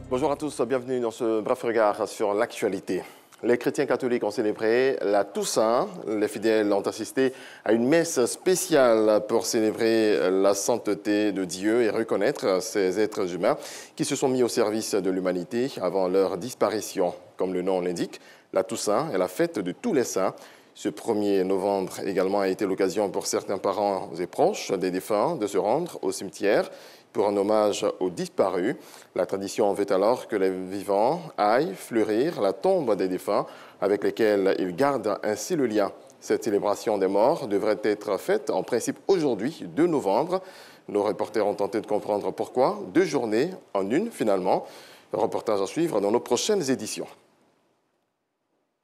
Bonjour à tous, bienvenue dans ce bref regard sur l'actualité. Les chrétiens catholiques ont célébré la Toussaint. Les fidèles ont assisté à une messe spéciale pour célébrer la sainteté de Dieu et reconnaître ces êtres humains qui se sont mis au service de l'humanité avant leur disparition. Comme le nom l'indique, la Toussaint est la fête de tous les saints. Ce 1er novembre également a été l'occasion pour certains parents et proches des défunts de se rendre au cimetière pour un hommage aux disparus. La tradition veut alors que les vivants aillent fleurir la tombe des défunts avec lesquels ils gardent ainsi le lien. Cette célébration des morts devrait être faite en principe aujourd'hui, 2 novembre. Nos reporters ont tenté de comprendre pourquoi 2 journées en une finalement. Reportage à suivre dans nos prochaines éditions.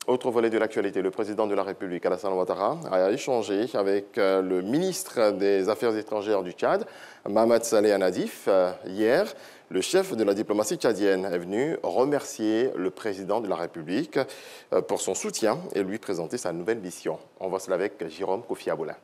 Autre volet de l'actualité, le président de la République, Alassane Ouattara, a échangé avec le ministre des Affaires étrangères du Tchad, Mahamat Saleh Anadif. Hier, le chef de la diplomatie tchadienne est venu remercier le président de la République pour son soutien et lui présenter sa nouvelle mission. On voit cela avec Jérôme Kofi Aboulin.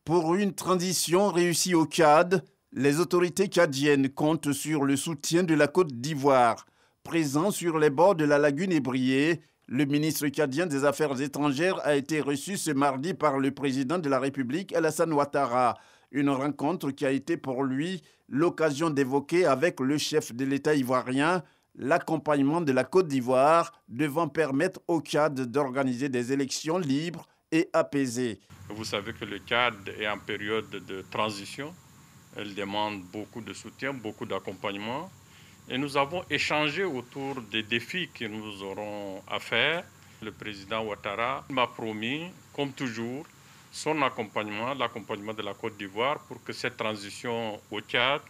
Pour une transition réussie au Tchad, les autorités tchadiennes comptent sur le soutien de la Côte d'Ivoire. Présent sur les bords de la lagune ébriée, le ministre tchadien des Affaires étrangères a été reçu ce mardi par le président de la République, Alassane Ouattara. Une rencontre qui a été pour lui l'occasion d'évoquer avec le chef de l'État ivoirien l'accompagnement de la Côte d'Ivoire devant permettre au Tchad d'organiser des élections libres et apaisées. Vous savez que le Tchad est en période de transition. Elle demande beaucoup de soutien, beaucoup d'accompagnement. Et nous avons échangé autour des défis que nous aurons à faire. Le président Ouattara m'a promis, comme toujours, son accompagnement, l'accompagnement de la Côte d'Ivoire pour que cette transition au Tchad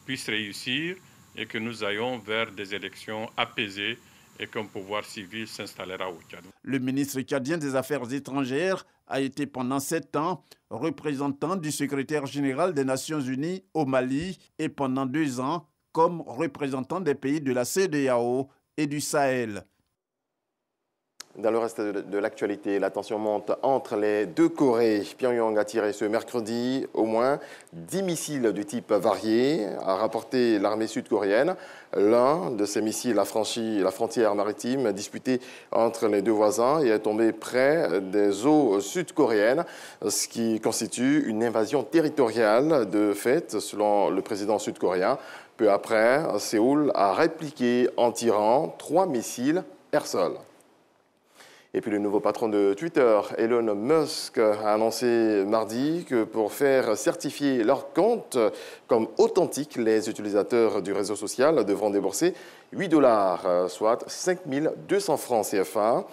puisse réussir et que nous ayons vers des élections apaisées et qu'un pouvoir civil s'installera au Tchad. Le ministre tchadien des Affaires étrangères a été pendant 7 ans représentant du secrétaire général des Nations Unies au Mali et pendant 2 ans comme représentant des pays de la CEDEAO et du Sahel. Dans le reste de l'actualité, la tension monte entre les 2 Corées. Pyongyang a tiré ce mercredi au moins 10 missiles du type varié, a rapporté l'armée sud-coréenne. L'un de ces missiles a franchi la frontière maritime disputée entre les 2 voisins et est tombé près des eaux sud-coréennes, ce qui constitue une invasion territoriale de fait, selon le président sud-coréen. Peu après, Séoul a répliqué en tirant 3 missiles air-sol. Et puis le nouveau patron de Twitter, Elon Musk, a annoncé mardi que pour faire certifier leur compte comme authentique, les utilisateurs du réseau social devront débourser 8 $, soit 5 200 francs CFA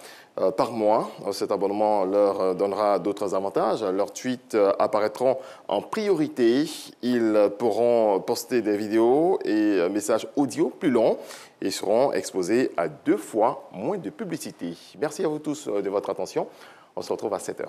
par mois. Cet abonnement leur donnera d'autres avantages. Leurs tweets apparaîtront en priorité. Ils pourront poster des vidéos et messages audio plus longs et seront exposés à 2 fois moins de publicité. Merci à vous tous de votre attention. On se retrouve à 7 h.